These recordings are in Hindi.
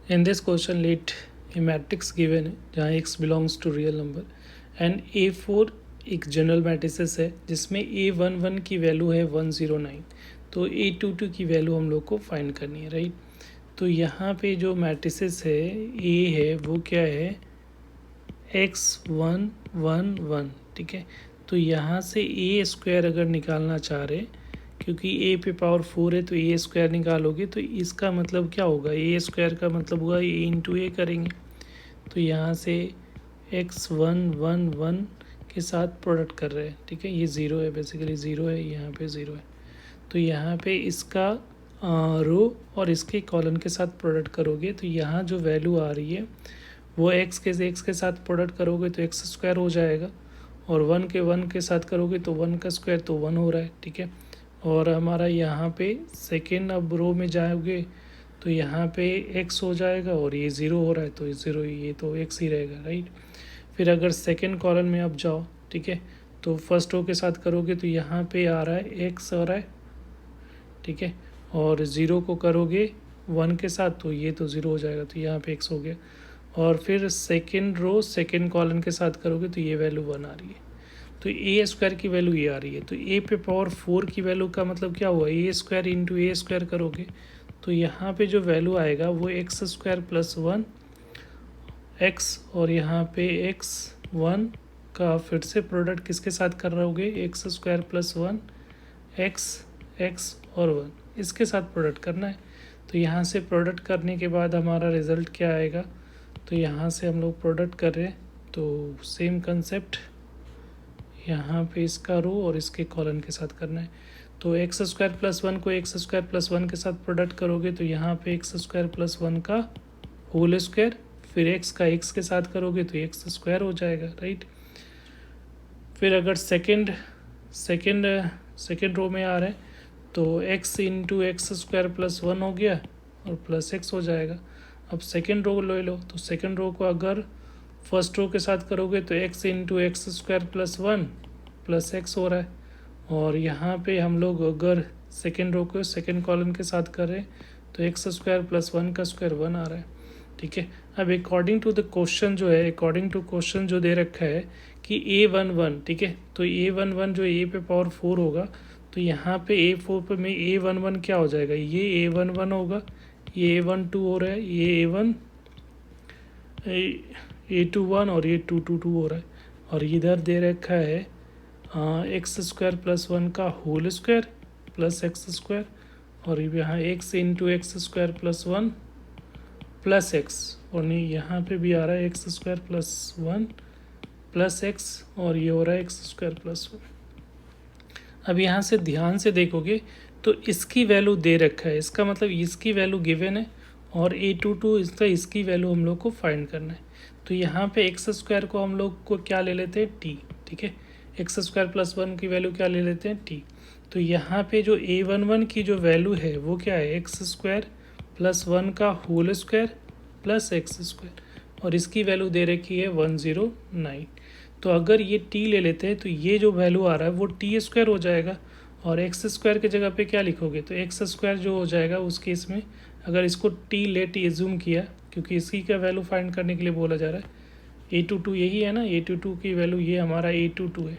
In this question, let a matrix given है जहाँ x belongs to real number and A4 एक जनरल मैट्रिसेस है जिसमें A11 की वैल्यू है 109, तो A22 की वैल्यू हम लोग को फाइंड करनी है, राइट। तो यहाँ पे जो मैट्रिसेस है A है वो क्या है x111, ठीक है। तो यहाँ से ए स्क्वायर अगर निकालना चाह रहे, क्योंकि ए पे पावर 4 है तो ए स्क्वायर निकालोगे तो इसका मतलब क्या होगा, ए स्क्वायर का मतलब हुआ ए इंटू ए करेंगे। तो यहाँ से x111 के साथ प्रोडक्ट कर रहे हैं, ठीक है। ये ज़ीरो है, बेसिकली ज़ीरो है, यहाँ पे ज़ीरो है। तो यहाँ पे इसका रो और इसके कॉलम के साथ प्रोडक्ट करोगे तो यहाँ जो वैल्यू आ रही है वो एक्स के साथ प्रोडक्ट करोगे तो एक्स स्क्वायर हो जाएगा, और वन के साथ करोगे तो वन का स्क्वायर तो वन हो रहा है, ठीक है। और हमारा यहाँ पे सेकेंड अब रो में जाओगे तो यहाँ पे एक्स हो जाएगा और ये ज़ीरो हो रहा है तो ज़ीरो, ये तो एक्स ही रहेगा, राइट। फिर अगर सेकेंड कॉलम में अब जाओ, ठीक है, तो फर्स्ट रो के साथ करोगे तो यहाँ पे आ रहा है एक्स आ रहा है, ठीक है, और ज़ीरो को करोगे वन के साथ तो ये तो ज़ीरो हो जाएगा, तो यहाँ पे एक्स हो गया। और फिर सेकेंड रो सेकेंड कॉलम के साथ करोगे तो ये वैल्यू वन आ रही है, तो ए स्क्वायर की वैल्यू ये आ रही है। तो ए पे पावर 4 की वैल्यू का मतलब क्या हुआ, ए स्क्वायर इंटू ए स्क्वायर करोगे तो यहाँ पे जो वैल्यू आएगा वो x square plus one x, और यहाँ पे एक्स वन का फिर से प्रोडक्ट किसके साथ कर रहोगे, x square plus one x x और वन, इसके साथ प्रोडक्ट करना है। तो यहाँ से प्रोडक्ट करने के बाद हमारा रिज़ल्ट क्या आएगा, तो यहाँ से हम लोग प्रोडक्ट कर रहे हैं तो सेम कंसेप्ट, यहाँ पे इसका रो और इसके कॉलम के साथ करना है। तो एक्स स्क्वायर प्लस वन को एक्स स्क्वायर प्लस वन के साथ प्रोडक्ट करोगे तो यहाँ पे एक्स स्क्वायर प्लस वन का होल स्क्वायर, फिर एक्स का एक्स के साथ करोगे तो एक्स स्क्वायर हो जाएगा, राइट। फिर अगर सेकेंड रो में आ रहे हैं तो x into X square plus one हो गया और प्लस एक्स हो जाएगा। अब सेकेंड रो ले लो, तो सेकेंड रो को अगर फर्स्ट रो के साथ करोगे तो x into X square plus one plus x हो रहा है, और यहाँ पे हम लोग अगर सेकेंड रो को सेकेंड कॉलम के साथ करें तो एक्स स्क्वायर प्लस वन का स्क्वायर वन आ रहा है, ठीक है। अब अकॉर्डिंग टू द क्वेश्चन जो है, अकॉर्डिंग टू क्वेश्चन जो दे रखा है कि A11, ठीक है, तो A11 जो ए पे पावर 4 होगा तो यहाँ पे A4 पे में A11 क्या हो जाएगा, ये A11 होगा, ये A12 हो रहा है, ये A21 और ये 222 हो रहा है, और इधर दे रखा है एक्स स्क्वायर प्लस वन का whole square plus X square, और यहाँ X into X square plus one plus X, और नहीं यहाँ पे भी आ रहा है X square plus one plus X, और ये हो रहा है एक्स स्क्वायर प्लस वन। अब यहाँ से ध्यान से देखोगे तो इसकी वैल्यू दे रखा है, इसका मतलब इसकी वैल्यू गिवन है, और A22 इसकी वैल्यू हम लोग को फाइंड करना है। तो यहाँ पे एक्स स्क्वायर को हम लोग को क्या ले लेते हैं, टी, ठीक है, एक्स स्क्वायर प्लस वन की वैल्यू क्या ले लेते हैं, टी। तो यहाँ पे जो A11 की जो वैल्यू है वो क्या है, एक्स स्क्वायर प्लस वन का whole square plus X square, और इसकी वैल्यू दे रखी है 109। तो अगर ये टी ले लेते हैं तो ये जो वैल्यू आ रहा है वो टी स्क्वायर हो जाएगा, और एक्स स्क्वायर की जगह पे क्या लिखोगे, तो एक्स स्क्वायर जो हो जाएगा उस केस में अगर इसको टी लेट एज्यूम किया, क्योंकि इसी का वैल्यू फाइंड करने के लिए बोला जा रहा है, A22 यही है ना, A22 की वैल्यू ये हमारा A22 है,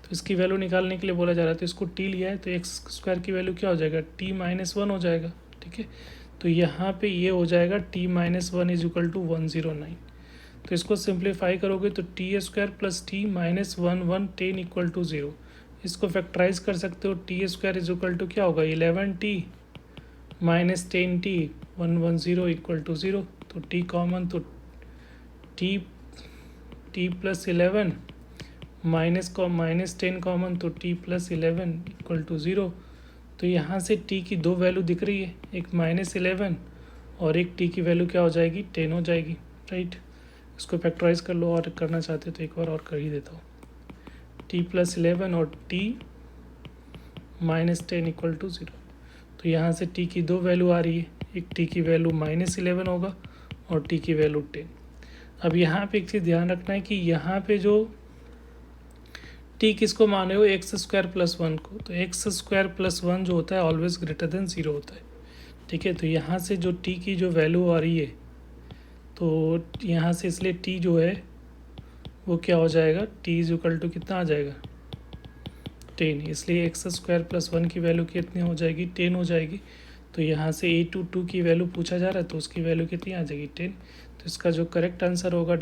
तो इसकी वैल्यू निकालने के लिए बोला जा रहा है, तो इसको टी लिया है तो एक्स स्क्वायर की वैल्यू क्या हो जाएगा, टी माइनस वन हो जाएगा, ठीक है। तो यहाँ पे ये हो जाएगा T minus one is equal to 109। तो इसको सिंप्लीफाई करोगे तो T square plus T minus one one 10 equal to zero, इसको फैक्टराइज कर सकते हो, T square is equal to क्या होगा 11t minus 10t 110 equal to zero. तो टी कॉमन, तो टी प्लस 11 माइनस 10 कॉमन, तो T plus 11 equal to zero. तो यहाँ से टी की दो वैल्यू दिख रही है, एक -11 और एक टी की वैल्यू क्या हो जाएगी 10 हो जाएगी, राइट। इसको फैक्टराइज कर लो, और करना चाहते तो एक बार और कर ही देता हूँ, टी प्लस 11 और T minus 10 equal to zero. तो यहाँ से टी की दो वैल्यू आ रही है, एक टी की वैल्यू -11 होगा और टी की वैल्यू 10। अब यहाँ पे एक चीज़ ध्यान रखना है कि यहाँ पे जो टी किसको माने हो, एक्स स्क्वायर प्लस वन को, तो एक्स स्क्वायर प्लस वन जो होता है ऑलवेज ग्रेटर देन ज़ीरो होता है, ठीक है। तो यहाँ से जो टी की जो वैल्यू आ रही है, तो यहाँ से इसलिए टी जो है वो क्या हो जाएगा, टी इज इक्वल टू कितना आ जाएगा 10, इसलिए एक्स स्क्वायर प्लस 1 की वैल्यू कितनी हो जाएगी 10 हो जाएगी। तो यहाँ से a टू 2 की वैल्यू पूछा जा रहा है तो उसकी वैल्यू कितनी आ जाएगी 10। तो इसका जो करेक्ट आंसर होगा